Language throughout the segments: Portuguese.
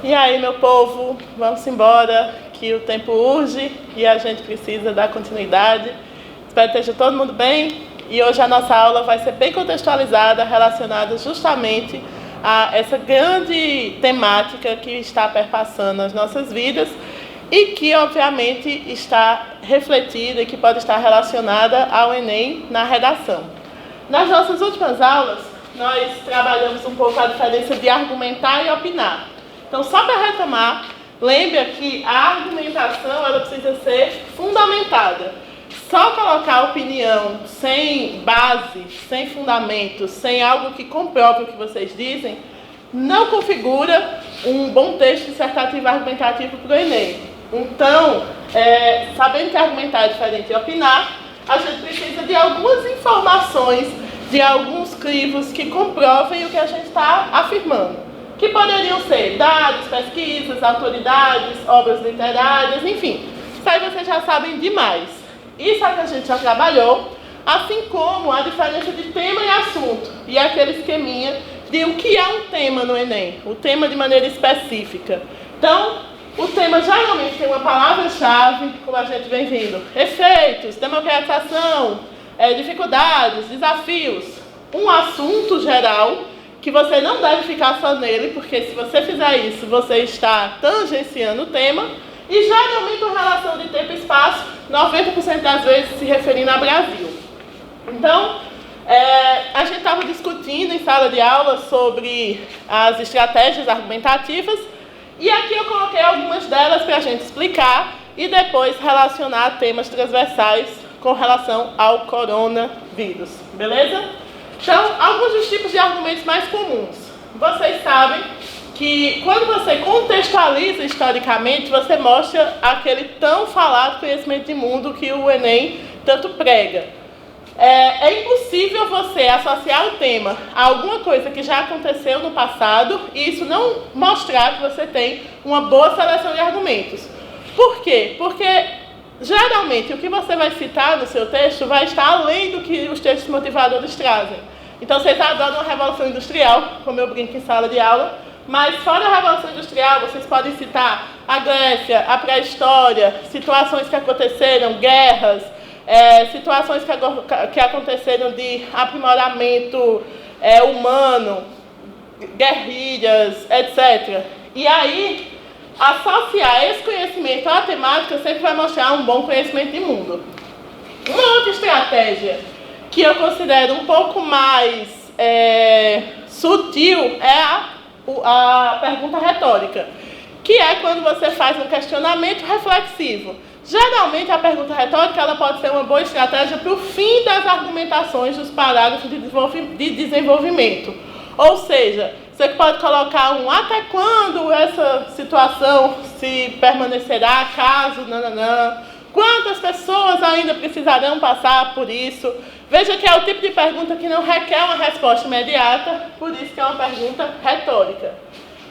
E aí, meu povo, vamos embora, que o tempo urge e a gente precisa dar continuidade. Espero que esteja todo mundo bem. E hoje a nossa aula vai ser bem contextualizada, relacionada justamente a essa grande temática que está perpassando as nossas vidas e que, obviamente, está refletida e que pode estar relacionada ao Enem na redação. Nas nossas últimas aulas, nós trabalhamos um pouco a diferença de argumentar e opinar. Então, só para retomar, lembre que a argumentação ela precisa ser fundamentada. Só colocar opinião sem base, sem fundamento, sem algo que comprove o que vocês dizem, não configura um bom texto dissertativo argumentativo para o Enem. Então, sabendo que argumentar é diferente de opinar, a gente precisa de algumas informações, de alguns crivos que comprovem o que a gente está afirmando. Que poderiam ser dados, pesquisas, autoridades, obras literárias, enfim. Isso aí vocês já sabem demais. Isso é o que a gente já trabalhou, assim como a diferença de tema e assunto. E aquele esqueminha de o que é um tema no Enem, o tema de maneira específica. Então, o tema geralmente tem uma palavra-chave, como a gente vem vendo. Efeitos, democratização, dificuldades, desafios. Um assunto geral, que você não deve ficar só nele, porque se você fizer isso, você está tangenciando o tema, e geralmente uma relação de tempo e espaço, 90% das vezes se referindo ao Brasil. Então, a gente estava discutindo em sala de aula sobre as estratégias argumentativas, e aqui eu coloquei algumas delas para a gente explicar, e depois relacionar temas transversais com relação ao coronavírus, beleza? Então, alguns dos tipos de argumentos mais comuns. Vocês sabem que quando você contextualiza historicamente, você mostra aquele tão falado conhecimento de mundo que o Enem tanto prega. É impossível você associar o tema a alguma coisa que já aconteceu no passado e isso não mostrar que você tem uma boa seleção de argumentos. Por quê? Porque geralmente o que você vai citar no seu texto vai estar além do que os textos motivadores trazem. Então, vocês adoram a Revolução Industrial, como eu brinco em sala de aula, mas fora a Revolução Industrial, vocês podem citar a Grécia, a pré-história, situações que aconteceram, guerras, situações que aconteceram de aprimoramento humano, guerrilhas, etc. E aí, associar esse conhecimento à temática sempre vai mostrar um bom conhecimento de mundo. Uma outra estratégia que eu considero um pouco mais sutil é a pergunta retórica, que é quando você faz um questionamento reflexivo. Geralmente, a pergunta retórica ela pode ser uma boa estratégia para o fim das argumentações dos parágrafos de desenvolvimento. Ou seja, você pode colocar um até quando essa situação se permanecerá, caso, nananã. Quantas pessoas ainda precisarão passar por isso? Veja que é o tipo de pergunta que não requer uma resposta imediata, por isso que é uma pergunta retórica.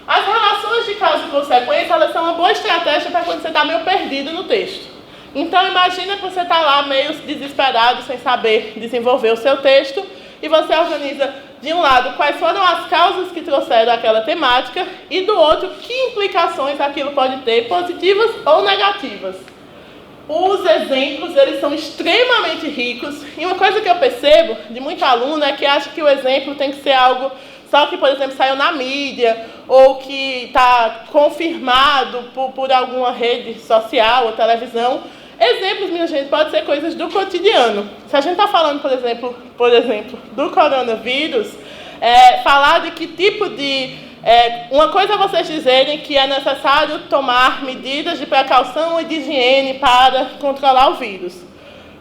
As relações de causa e consequência, elas são uma boa estratégia para quando você está meio perdido no texto. Então, imagina que você está lá meio desesperado, sem saber desenvolver o seu texto, e você organiza, de um lado, quais foram as causas que trouxeram aquela temática, e do outro, que implicações aquilo pode ter, positivas ou negativas. Os exemplos, eles são extremamente ricos, e uma coisa que eu percebo de muito aluno é que acha que o exemplo tem que ser algo só que, por exemplo, saiu na mídia, ou que está confirmado por alguma rede social ou televisão. Exemplos, minha gente, pode ser coisas do cotidiano. Se a gente está falando, por exemplo, do coronavírus, falar de que tipo de... uma coisa é vocês dizerem que é necessário tomar medidas de precaução e de higiene para controlar o vírus.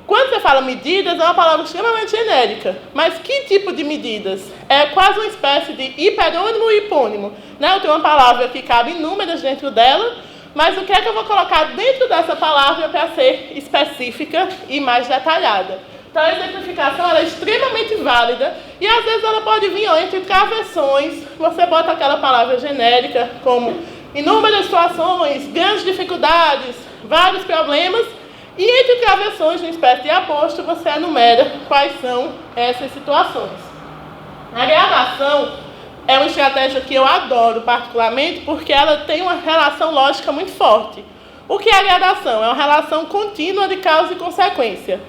Quando você fala medidas, é uma palavra extremamente genérica. Mas que tipo de medidas? É quase uma espécie de hiperônimo e hipônimo. Né? Eu tenho uma palavra que cabe inúmeras dentro dela, mas o que é que eu vou colocar dentro dessa palavra para ser específica e mais detalhada? Então, a exemplificação ela é extremamente válida e, às vezes, ela pode vir entre travessões. Você bota aquela palavra genérica como inúmeras situações, grandes dificuldades, vários problemas, e entre travessões, numa espécie de aposto, você enumera quais são essas situações. A gradação é uma estratégia que eu adoro particularmente porque ela tem uma relação lógica muito forte. O que é gradação? É uma relação contínua de causa e consequência.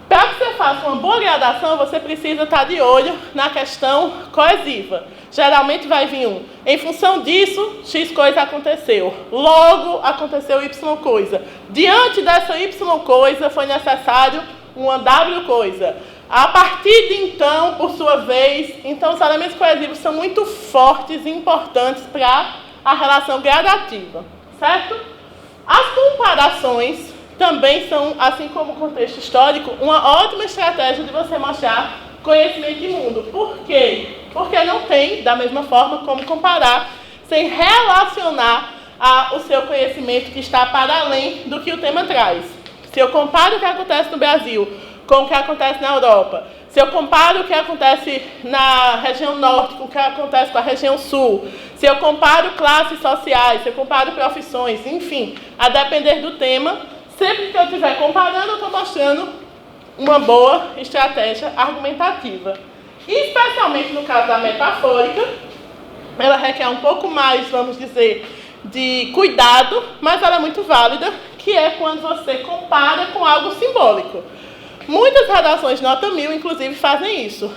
Para que você faça uma boa gradação, você precisa estar de olho na questão coesiva. Geralmente vai vir em função disso, X coisa aconteceu. Logo, aconteceu Y coisa. Diante dessa Y coisa, foi necessário uma W coisa. A partir de então, por sua vez, então os elementos coesivos são muito fortes e importantes para a relação gradativa, certo? As comparações também são, assim como o contexto histórico, uma ótima estratégia de você mostrar conhecimento de mundo. Por quê? Porque não tem, da mesma forma, como comparar sem relacionar o seu conhecimento que está para além do que o tema traz. Se eu comparo o que acontece no Brasil com o que acontece na Europa, se eu comparo o que acontece na região norte com o que acontece com a região sul, se eu comparo classes sociais, se eu comparo profissões, enfim, a depender do tema, sempre que eu estiver comparando, eu estou mostrando uma boa estratégia argumentativa. E especialmente no caso da metafórica, ela requer um pouco mais, vamos dizer, de cuidado, mas ela é muito válida, que é quando você compara com algo simbólico. Muitas redações nota 1000, inclusive, fazem isso.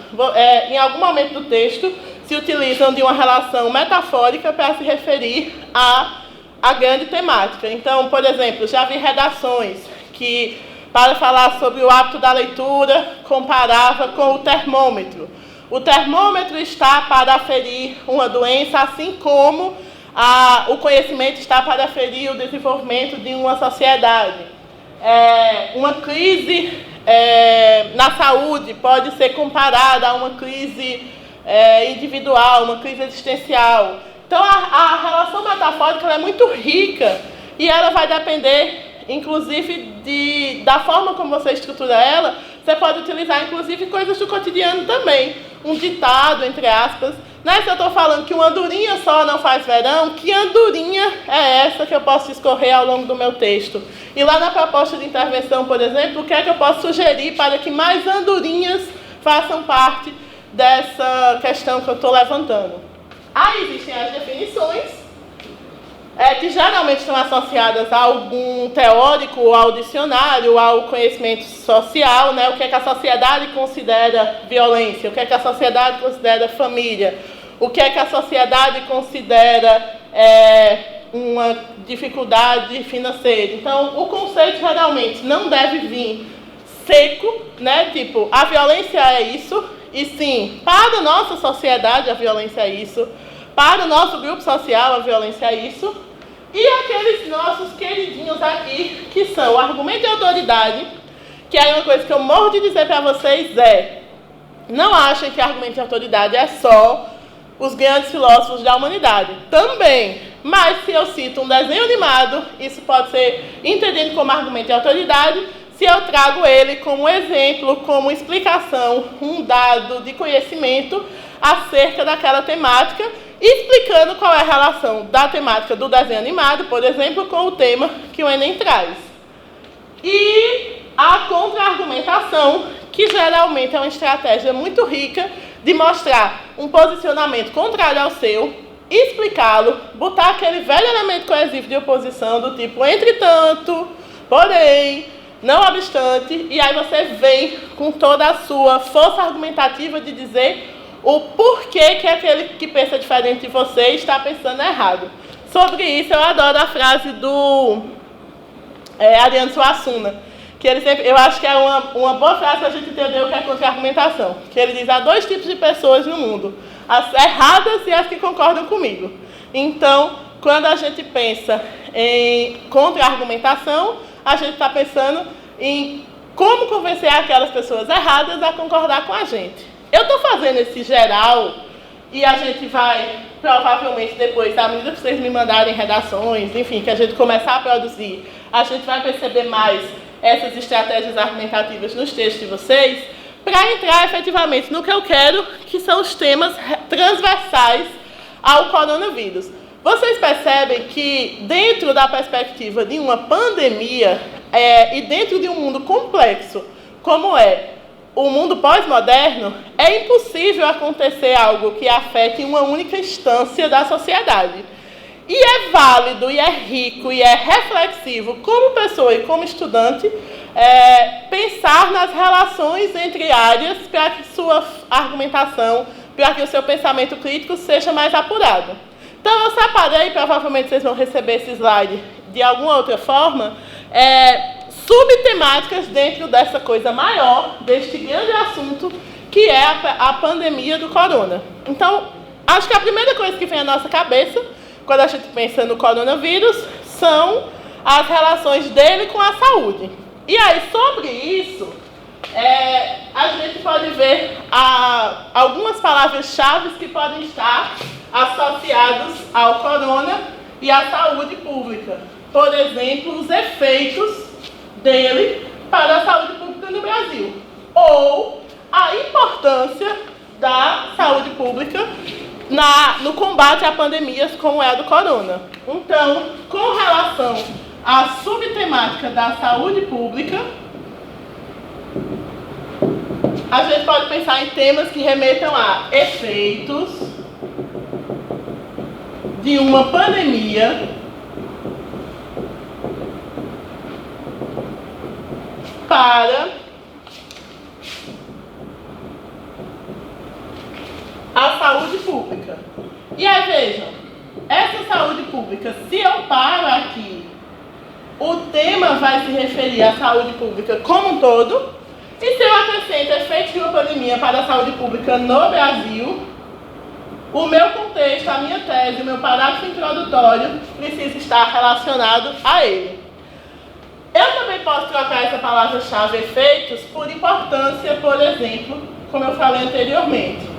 Em algum momento do texto, se utilizam de uma relação metafórica para se referir à grande temática. Então, por exemplo, já vi redações que, para falar sobre o hábito da leitura, comparava com o termômetro. O termômetro está para aferir uma doença, assim como o conhecimento está para aferir o desenvolvimento de uma sociedade. Uma crise na saúde pode ser comparada a uma crise individual, uma crise existencial. Então, a relação metafórica ela é muito rica e ela vai depender, inclusive, da forma como você estrutura ela. Você pode utilizar, inclusive, coisas do cotidiano também. Um ditado, entre aspas. Né? Se eu estou falando que uma andorinha só não faz verão, que andorinha é essa que eu posso escorrer ao longo do meu texto? E lá na proposta de intervenção, por exemplo, o que é que eu posso sugerir para que mais andorinhas façam parte dessa questão que eu estou levantando? Aí existem as definições, que geralmente estão associadas a algum teórico, ao dicionário, ao conhecimento social, né? O que é que a sociedade considera violência, o que é que a sociedade considera família, o que é que a sociedade considera uma dificuldade financeira. Então, o conceito geralmente não deve vir seco, né? Tipo, a violência é isso, e sim, para a nossa sociedade a violência é isso, para o nosso grupo social a violência é isso. E aqueles nossos queridinhos aqui, que são o argumento de autoridade, que é uma coisa que eu morro de dizer para vocês não achem que argumento de autoridade é só os grandes filósofos da humanidade. Também, mas se eu cito um desenho animado, isso pode ser entendido como argumento de autoridade, se eu trago ele como exemplo, como explicação, um dado de conhecimento acerca daquela temática, explicando qual é a relação da temática do desenho animado, por exemplo, com o tema que o Enem traz. E a contra-argumentação, que geralmente é uma estratégia muito rica de mostrar um posicionamento contrário ao seu, explicá-lo, botar aquele velho elemento coesivo de oposição do tipo entretanto, porém, não obstante, e aí você vem com toda a sua força argumentativa de dizer o porquê que aquele que pensa diferente de você está pensando errado. Sobre isso, eu adoro a frase do Ariano Suassuna, que ele sempre, eu acho que é uma boa frase para a gente entender o que é contra-argumentação. Que ele diz: há dois tipos de pessoas no mundo, as erradas e as que concordam comigo. Então, quando a gente pensa em contra-argumentação, a gente está pensando em como convencer aquelas pessoas erradas a concordar com a gente. Eu estou fazendo esse geral e a gente vai, provavelmente depois, à medida que vocês me mandarem redações, enfim, que a gente começar a produzir, a gente vai perceber mais essas estratégias argumentativas nos textos de vocês, para entrar efetivamente no que eu quero, que são os temas transversais ao coronavírus. Vocês percebem que, dentro da perspectiva de uma pandemia, e dentro de um mundo complexo, como o mundo pós-moderno, é impossível acontecer algo que afete uma única instância da sociedade. E é válido, e é rico, e é reflexivo, como pessoa e como estudante, pensar nas relações entre áreas para que sua argumentação, para que o seu pensamento crítico seja mais apurado. Então, eu separei, provavelmente vocês vão receber esse slide de alguma outra forma, subtemáticas dentro dessa coisa maior, deste grande assunto, que é a pandemia do corona. Então, acho que a primeira coisa que vem à nossa cabeça, quando a gente pensa no coronavírus, são as relações dele com a saúde. E aí, sobre isso, a gente pode ver algumas palavras-chave que podem estar associadas ao corona e à saúde pública. Por exemplo, os efeitos dele para a saúde pública no Brasil, ou a importância da saúde pública no combate a pandemias como é a do corona. Então, com relação à subtemática da saúde pública, a gente pode pensar em temas que remetam a efeitos de uma pandemia para a saúde pública. E aí, vejam, essa saúde pública, se eu paro aqui, o tema vai se referir à saúde pública como um todo, e se eu acrescento efeitos de uma pandemia para a saúde pública no Brasil, o meu contexto, a minha tese, o meu parágrafo introdutório precisa estar relacionado a ele. Eu também posso trocar essa palavra-chave efeitos por importância, por exemplo, como eu falei anteriormente.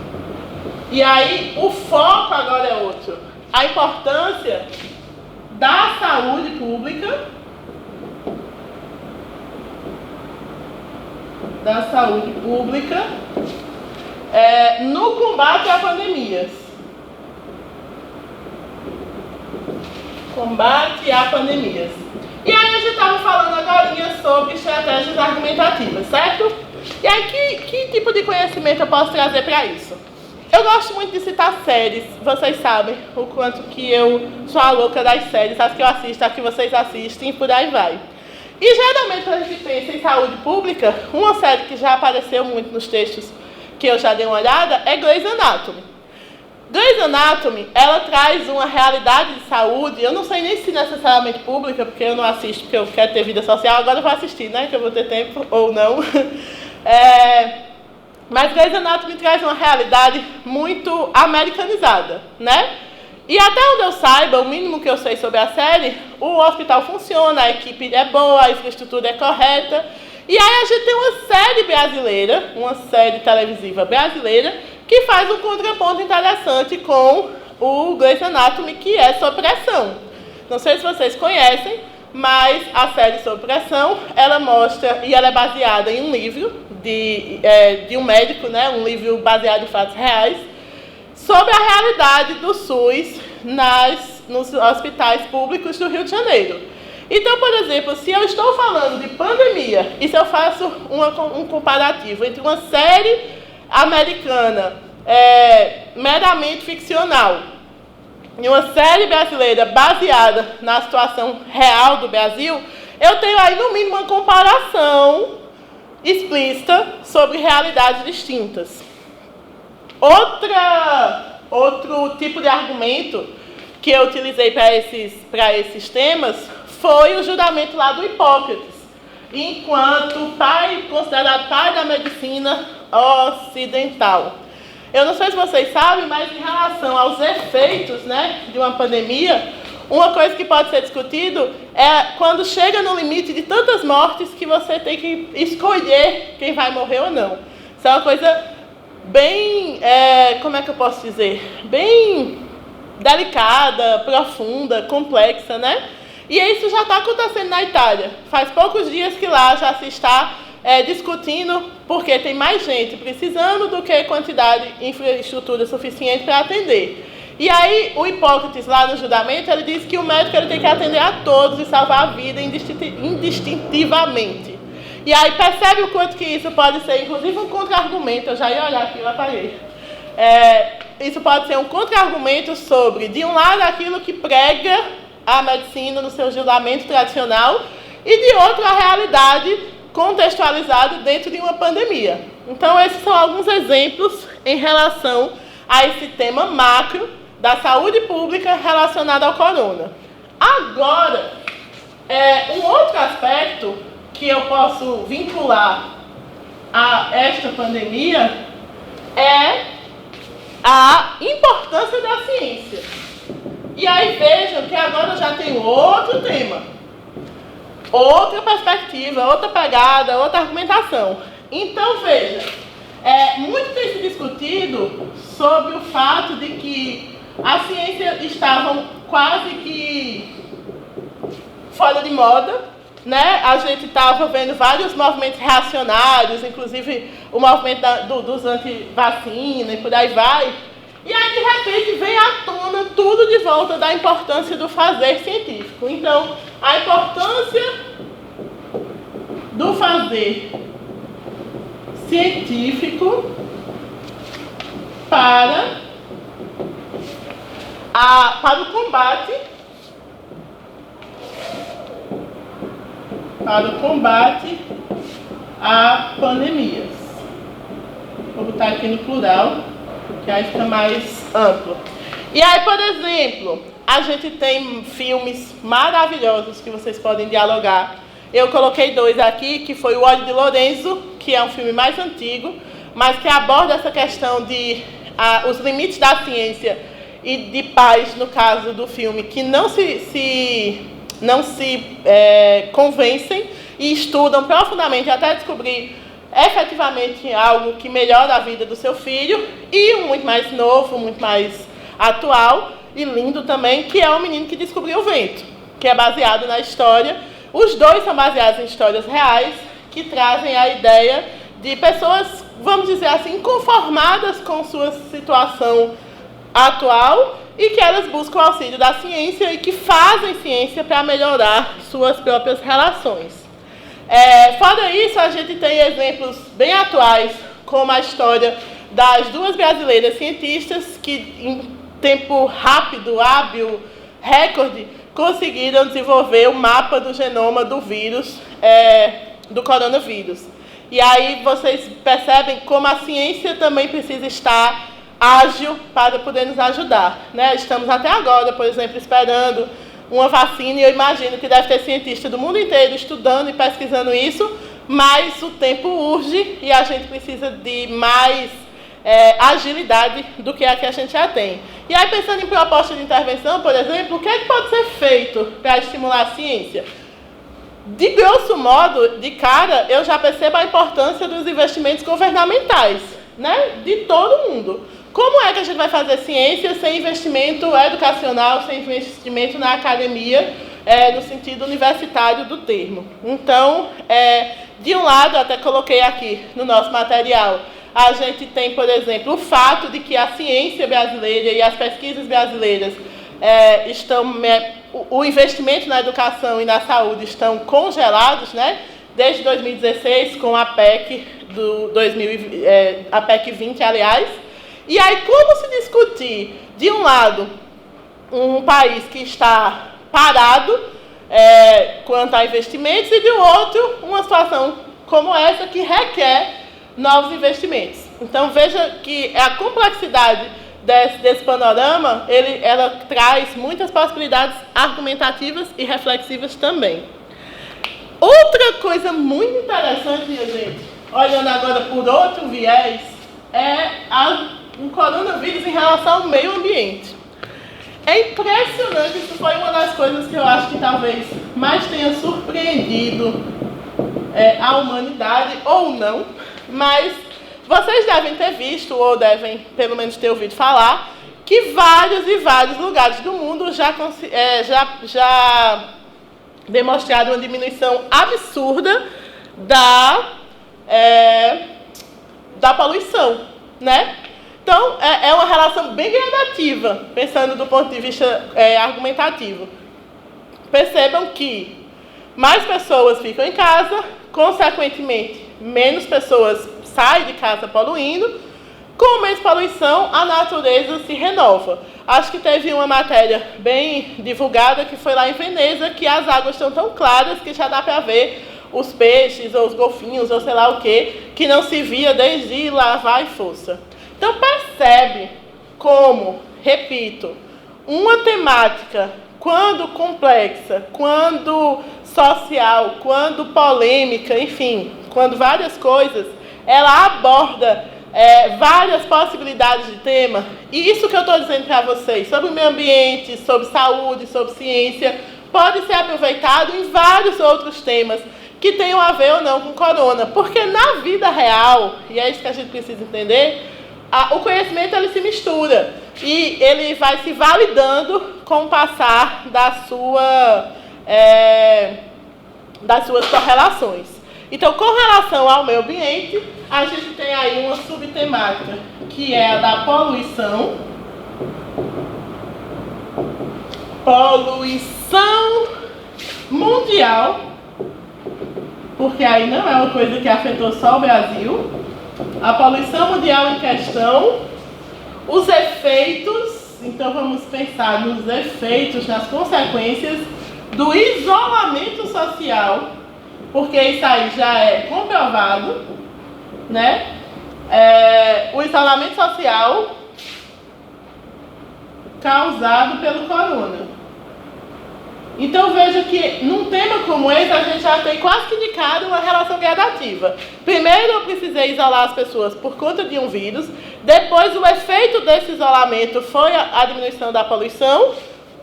E aí, o foco agora é outro. A importância da saúde pública, no combate a pandemias. Combate a pandemias. E aí a gente estava falando agora sobre estratégias argumentativas, certo? E aí que tipo de conhecimento eu posso trazer para isso? Eu gosto muito de citar séries, vocês sabem o quanto que eu sou a louca das séries, as que eu assisto, as que vocês assistem e por aí vai. E geralmente quando a gente pensa em saúde pública, uma série que já apareceu muito nos textos que eu já dei uma olhada é Grey's Anatomy. Grey's Anatomy, ela traz uma realidade de saúde, eu não sei nem se necessariamente pública, porque eu não assisto, porque eu quero ter vida social, agora eu vou assistir, né, que eu vou ter tempo ou não. Mas Grey's Anatomy traz uma realidade muito americanizada, né? E até onde eu saiba, o mínimo que eu sei sobre a série, o hospital funciona, a equipe é boa, a infraestrutura é correta. E aí a gente tem uma série brasileira, uma série televisiva brasileira, que faz um contraponto interessante com o Grey's Anatomy, que é sobre pressão. Não sei se vocês conhecem, mas a série sobre pressão, ela mostra, e ela é baseada em um livro de um médico, né, um livro baseado em fatos reais, sobre a realidade do SUS nos hospitais públicos do Rio de Janeiro. Então, por exemplo, se eu estou falando de pandemia, e se eu faço um comparativo entre uma série americana meramente ficcional e uma série brasileira baseada na situação real do Brasil, eu tenho aí, no mínimo, uma comparação explícita sobre realidades distintas. Outro tipo de argumento que eu utilizei para esses temas foi o julgamento lá do Hipócrates, enquanto considerado pai da medicina ocidental. Eu não sei se vocês sabem, mas em relação aos efeitos, né, de uma pandemia, uma coisa que pode ser discutido é quando chega no limite de tantas mortes que você tem que escolher quem vai morrer ou não. Isso é uma coisa bem, como é que eu posso dizer, bem delicada, profunda, complexa, né? E isso já está acontecendo na Itália. Faz poucos dias que lá já se está discutindo, porque tem mais gente precisando do que quantidade de infraestrutura suficiente para atender. E aí, o Hipócrates, lá no julgamento, ele diz que o médico ele tem que atender a todos e salvar a vida indistintivamente. E aí percebe o quanto que isso pode ser, inclusive, um contra-argumento. Eu já ia olhar aqui, eu apaguei. Isso pode ser um contra-argumento sobre, de um lado, aquilo que prega a medicina no seu julgamento tradicional, e de outro, a realidade contextualizada dentro de uma pandemia. Então, esses são alguns exemplos em relação a esse tema macro da saúde pública relacionado ao corona. Agora, um outro aspecto que eu posso vincular a esta pandemia é a importância da ciência. E aí vejam que agora eu já tenho outro tema, outra perspectiva, outra pegada, outra argumentação. Então veja, muito tem se discutido sobre o fato de que a ciência estava quase que fora de moda, né? A gente estava vendo vários movimentos reacionários, inclusive o movimento dos anti-vacina e por aí vai. E aí, de repente, vem à tona tudo de volta da importância do fazer científico. Então, a importância do fazer científico para o combate a pandemias. Vou botar aqui no plural, que aí fica mais amplo. E aí, por exemplo, a gente tem filmes maravilhosos que vocês podem dialogar. Eu coloquei 2 aqui, que foi o Ódio de Lorenzo, que é um filme mais antigo, mas que aborda essa questão de os limites da ciência e de pais, no caso do filme, que não se convencem e estudam profundamente até descobrir efetivamente algo que melhora a vida do seu filho, e um muito mais novo, muito mais atual e lindo também, que é O Menino que Descobriu o Vento, que é baseado na história. Os 2 são baseados em histórias reais, que trazem a ideia de pessoas, vamos dizer assim, inconformadas com sua situação atual e que elas buscam o auxílio da ciência e que fazem ciência para melhorar suas próprias relações. Fora isso, a gente tem exemplos bem atuais, como a história das 2 brasileiras cientistas que, em tempo rápido, hábil, recorde, conseguiram desenvolver o mapa do genoma do vírus, do coronavírus. E aí vocês percebem como a ciência também precisa estar ágil para poder nos ajudar, né? Estamos até agora, por exemplo, esperando uma vacina, e eu imagino que deve ter cientista do mundo inteiro estudando e pesquisando isso, mas o tempo urge e a gente precisa de mais agilidade do que a que a gente já tem. E aí, pensando em proposta de intervenção, por exemplo, o que é que pode ser feito para estimular a ciência? De grosso modo, de cara, eu já percebo a importância dos investimentos governamentais, né? De todo mundo. Como é que a gente vai fazer ciência sem investimento educacional, sem investimento na academia, no sentido universitário do termo? Então, de um lado, até coloquei aqui no nosso material, a gente tem, por exemplo, o fato de que a ciência brasileira e as pesquisas brasileiras o investimento na educação e na saúde estão congelados, né? Desde 2016, com a PEC a PEC 20, aliás. E aí, como se discutir, de um lado, um país que está parado quanto a investimentos, e de outro, uma situação como essa que requer novos investimentos. Então, veja que a complexidade desse panorama, ela traz muitas possibilidades argumentativas e reflexivas também. Outra coisa muito interessante, minha gente, olhando agora por outro viés, um coronavírus em relação ao meio ambiente. É impressionante, isso foi uma das coisas que eu acho que talvez mais tenha surpreendido a humanidade, ou não, mas vocês devem ter visto, ou devem pelo menos ter ouvido falar, que vários e vários lugares do mundo já demonstraram uma diminuição absurda da poluição, né? Então, é uma relação bem gradativa, pensando do ponto de vista argumentativo. Percebam que mais pessoas ficam em casa, consequentemente, menos pessoas saem de casa poluindo. Com menos poluição, a natureza se renova. Acho que teve uma matéria bem divulgada que foi lá em Veneza, que as águas estão tão claras que já dá para ver os peixes, ou os golfinhos, ou sei lá o que não se via desde lavar e força. Então percebe como, repito, uma temática, quando complexa, quando social, quando polêmica, enfim, quando várias coisas, ela aborda várias possibilidades de tema. E isso que eu estou dizendo para vocês, sobre o meio ambiente, sobre saúde, sobre ciência, pode ser aproveitado em vários outros temas que tenham a ver ou não com corona. Porque na vida real, e é isso que a gente precisa entender, o conhecimento ele se mistura e ele vai se validando com o passar das suas correlações. Então, com relação ao meio ambiente, a gente tem aí uma subtemática, que é a da poluição. Poluição mundial, porque aí não é uma coisa que afetou só o Brasil. A poluição mundial em questão, os efeitos, então vamos pensar nos efeitos, nas consequências do isolamento social, porque isso aí já é comprovado, né? O isolamento social causado pelo corona. Então veja que num tema como esse a gente já tem quase que indicado uma relação gradativa. Primeiro eu precisei isolar as pessoas por conta de um vírus, depois o efeito desse isolamento foi a diminuição da poluição,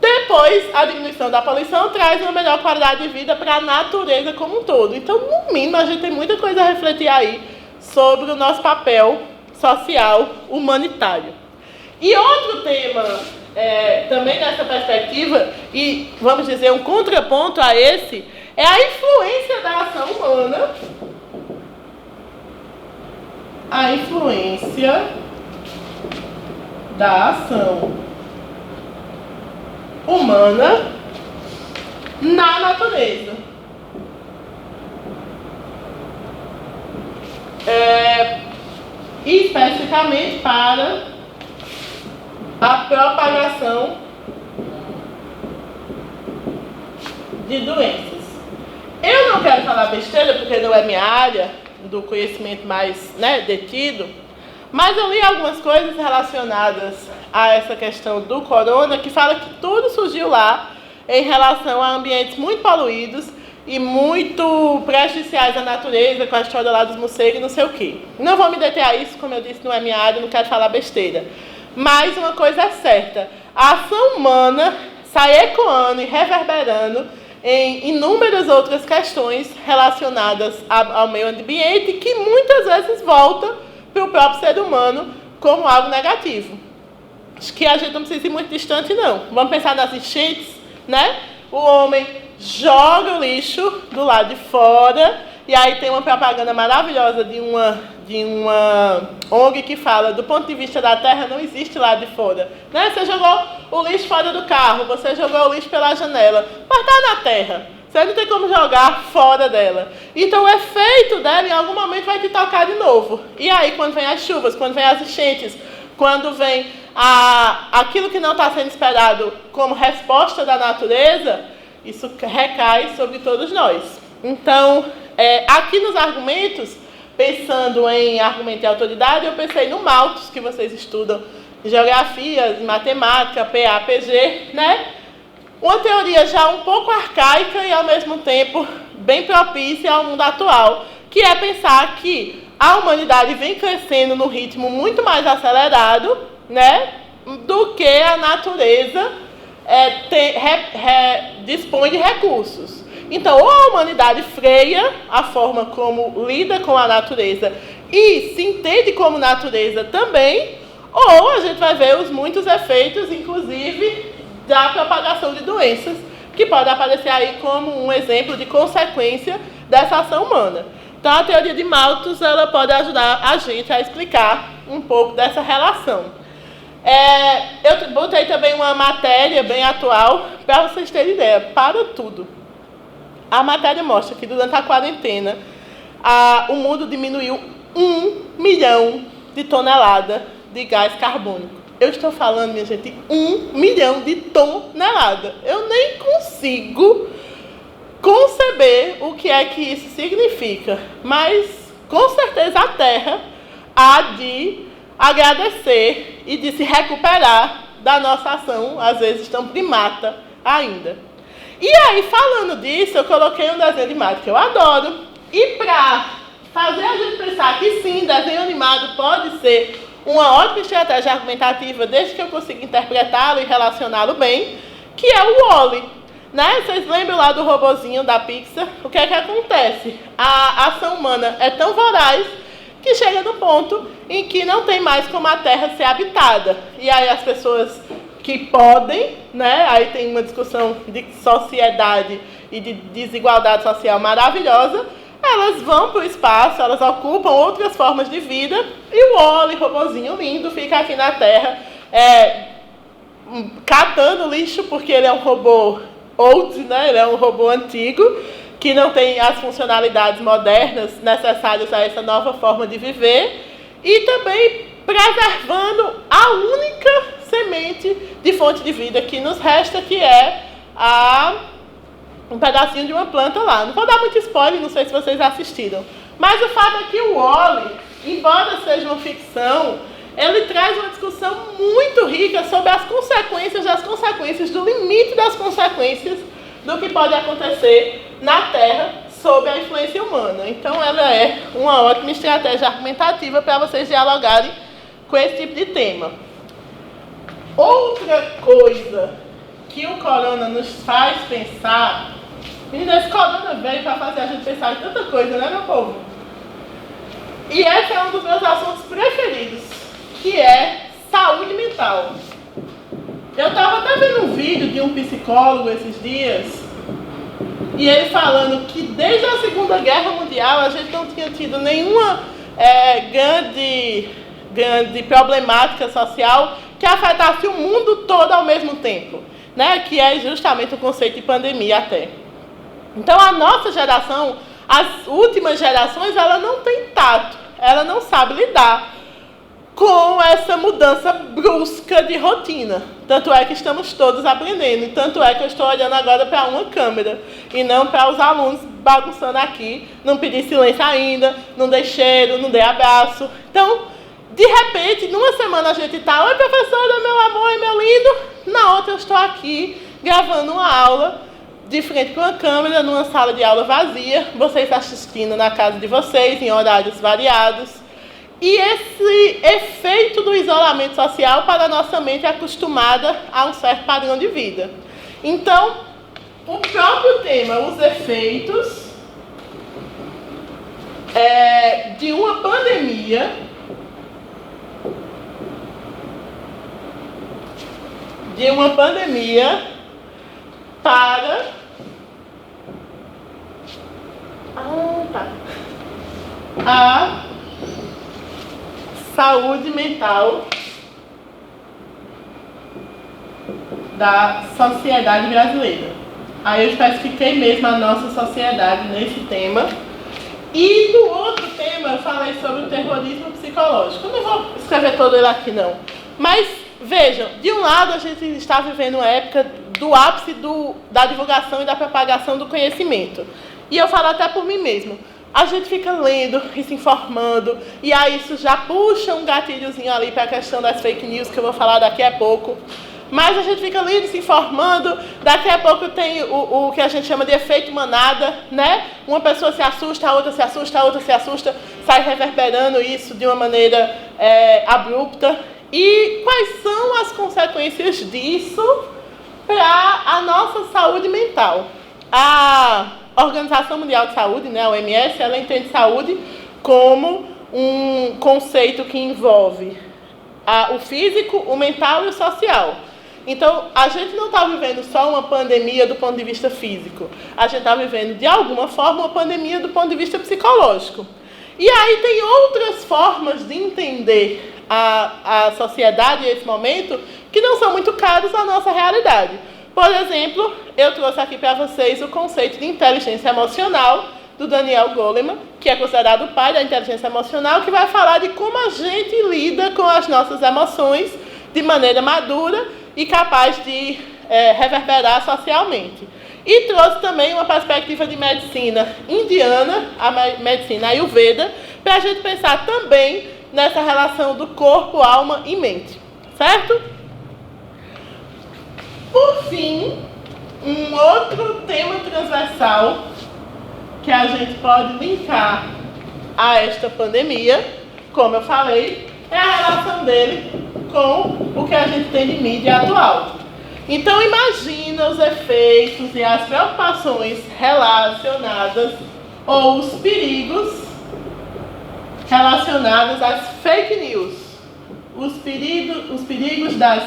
depois a diminuição da poluição traz uma melhor qualidade de vida para a natureza como um todo. Então, no mínimo, a gente tem muita coisa a refletir aí sobre o nosso papel social humanitário. E outro tema também nessa perspectiva, e vamos dizer um contraponto a esse, é a influência da ação humana. A influência da ação humana na natureza. Especificamente para a propagação de doenças. Eu não quero falar besteira, porque não é minha área do conhecimento mais detido, mas eu li algumas coisas relacionadas a essa questão do corona, que fala que tudo surgiu lá em relação a ambientes muito poluídos e muito prejudiciais à natureza, com a história lá dos morcegos e não sei o quê. Não vou me deter a isso, como eu disse, não é minha área, não quero falar besteira. Mas uma coisa é certa, a ação humana sai ecoando e reverberando em inúmeras outras questões relacionadas ao meio ambiente, que muitas vezes volta para o próprio ser humano como algo negativo. Acho que a gente não precisa ir muito distante, não. Vamos pensar nas enchentes, né? O homem joga o lixo do lado de fora, e aí tem uma propaganda maravilhosa de uma ONG que fala, do ponto de vista da terra, não existe lado de fora. Né? Você jogou o lixo fora do carro, você jogou o lixo pela janela, mas está na terra. Você não tem como jogar fora dela. Então o efeito dela, em algum momento, vai te tocar de novo. E aí, quando vem as chuvas, quando vem as enchentes, quando vem aquilo que não está sendo esperado como resposta da natureza, isso recai sobre todos nós. Então, aqui nos argumentos, pensando em argumento de autoridade, eu pensei no Malthus, que vocês estudam em geografia, em matemática, PA, PG, né? Uma teoria já um pouco arcaica e, ao mesmo tempo, bem propícia ao mundo atual, que é pensar que a humanidade vem crescendo num ritmo muito mais acelerado, né, do que a natureza dispõe de recursos. Então, ou a humanidade freia a forma como lida com a natureza e se entende como natureza também, ou a gente vai ver os muitos efeitos, inclusive, da propagação de doenças, que pode aparecer aí como um exemplo de consequência dessa ação humana. Então, a teoria de Malthus, ela pode ajudar a gente a explicar um pouco dessa relação. Eu botei também uma matéria bem atual, para vocês terem ideia, para tudo. A matéria mostra que durante a quarentena, o mundo diminuiu 1 milhão de toneladas de gás carbônico. Eu estou falando, minha gente, 1 milhão de toneladas. Eu nem consigo conceber o que é que isso significa, mas com certeza a Terra há de agradecer e de se recuperar da nossa ação, às vezes tão primata ainda. E aí, falando disso, eu coloquei um desenho animado que eu adoro, e para fazer a gente pensar que sim, desenho animado pode ser uma ótima estratégia argumentativa, desde que eu consiga interpretá-lo e relacioná-lo bem, que é o Wall-E. Né? Vocês lembram lá do robozinho da Pixar? O que é que acontece? A ação humana é tão voraz que chega no ponto em que não tem mais como a Terra ser habitada. E aí as pessoas que podem, né? Aí tem uma discussão de sociedade e de desigualdade social maravilhosa, elas vão para o espaço, elas ocupam outras formas de vida, e o Wall-E, robozinho lindo, fica aqui na Terra catando lixo, porque ele é um robô old, né? Ele é um robô antigo, que não tem as funcionalidades modernas necessárias a essa nova forma de viver, e também preservando a única semente de fonte de vida que nos resta, que é um pedacinho de uma planta lá. Não vou dar muito spoiler, não sei se vocês assistiram. Mas o fato é que o Wall-E, embora seja uma ficção, ele traz uma discussão muito rica sobre as consequências das consequências, do limite das consequências do que pode acontecer na Terra sob a influência humana. Então, ela é uma ótima estratégia argumentativa para vocês dialogarem com esse tipo de tema. Outra coisa que o corona nos faz pensar... Menina, esse corona veio para fazer a gente pensar em tanta coisa, né, meu povo? E esse é um dos meus assuntos preferidos, que é saúde mental. Eu estava até vendo um vídeo de um psicólogo esses dias, e ele falando que desde a Segunda Guerra Mundial a gente não tinha tido nenhuma grande problemática social que afetasse o mundo todo ao mesmo tempo, né? Que é justamente o conceito de pandemia até. Então a nossa geração, as últimas gerações, ela não tem tato, ela não sabe lidar com essa mudança brusca de rotina. Tanto é que estamos todos aprendendo, tanto é que eu estou olhando agora para uma câmera e não para os alunos bagunçando aqui, não pedi silêncio ainda, não dei cheiro, não dei abraço. Então, de repente, numa semana a gente está, oi professora, meu amor e meu lindo, na outra eu estou aqui gravando uma aula de frente para uma câmera, numa sala de aula vazia, vocês assistindo na casa de vocês, em horários variados. E esse efeito do isolamento social para a nossa mente é acostumada a um certo padrão de vida. Então, o próprio tema, os efeitos de uma pandemia para a saúde mental da sociedade brasileira. Aí eu especifiquei mesmo a nossa sociedade nesse tema. E no outro tema eu falei sobre o terrorismo psicológico. Eu não vou escrever todo ele aqui não. Mas vejam, de um lado a gente está vivendo uma época do ápice da divulgação e da propagação do conhecimento. E eu falo até por mim mesmo. A gente fica lendo e se informando, e aí isso já puxa um gatilhozinho ali para a questão das fake news, que eu vou falar daqui a pouco. Mas a gente fica lendo e se informando, daqui a pouco tem o que a gente chama de efeito manada, né? Uma pessoa se assusta, a outra se assusta, a outra se assusta, sai reverberando isso de uma maneira abrupta. E quais são as consequências disso para a nossa saúde mental? A Organização Mundial de Saúde, né, a OMS, ela entende saúde como um conceito que envolve o físico, o mental e o social. Então, a gente não está vivendo só uma pandemia do ponto de vista físico. A gente está vivendo, de alguma forma, uma pandemia do ponto de vista psicológico. E aí tem outras formas de entender a sociedade nesse momento que não são muito caras à nossa realidade. Por exemplo, eu trouxe aqui para vocês o conceito de inteligência emocional, do Daniel Goleman, que é considerado o pai da inteligência emocional, que vai falar de como a gente lida com as nossas emoções de maneira madura e capaz de reverberar socialmente. E trouxe também uma perspectiva de medicina indiana, a medicina Ayurveda, para a gente pensar também nessa relação do corpo, alma e mente. Certo? Por fim, um outro tema transversal que a gente pode linkar a esta pandemia, como eu falei, é a relação dele com o que a gente tem de mídia atual. Então imagina os efeitos e as preocupações relacionadas, ou os perigos relacionados às fake news. Os perigos das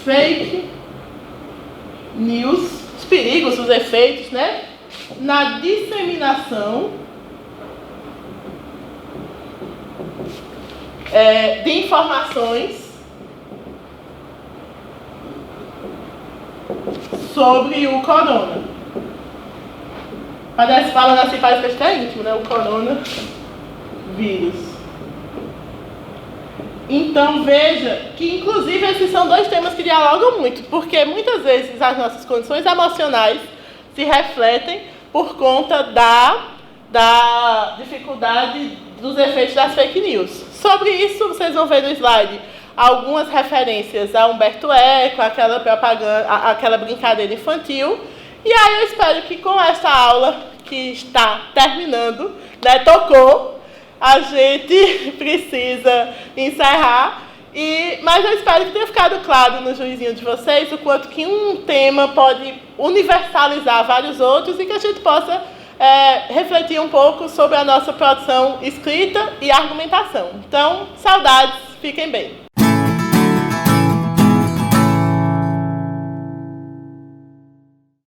fake news, os perigos, os efeitos, né? Na disseminação de informações sobre o corona. Parece falando assim, parece que está íntimo, né? O coronavírus. Então veja que inclusive esses são dois temas que dialogam muito, porque muitas vezes as nossas condições emocionais se refletem por conta da dificuldade dos efeitos das fake news. Sobre isso vocês vão ver no slide algumas referências a Humberto Eco, aquela propaganda, aquela brincadeira infantil. E aí eu espero que com essa aula que está terminando, né, tocou, a gente precisa encerrar. Mas eu espero que tenha ficado claro no juizinho de vocês o quanto que um tema pode universalizar vários outros e que a gente possa refletir um pouco sobre a nossa produção escrita e argumentação. Então, saudades, fiquem bem.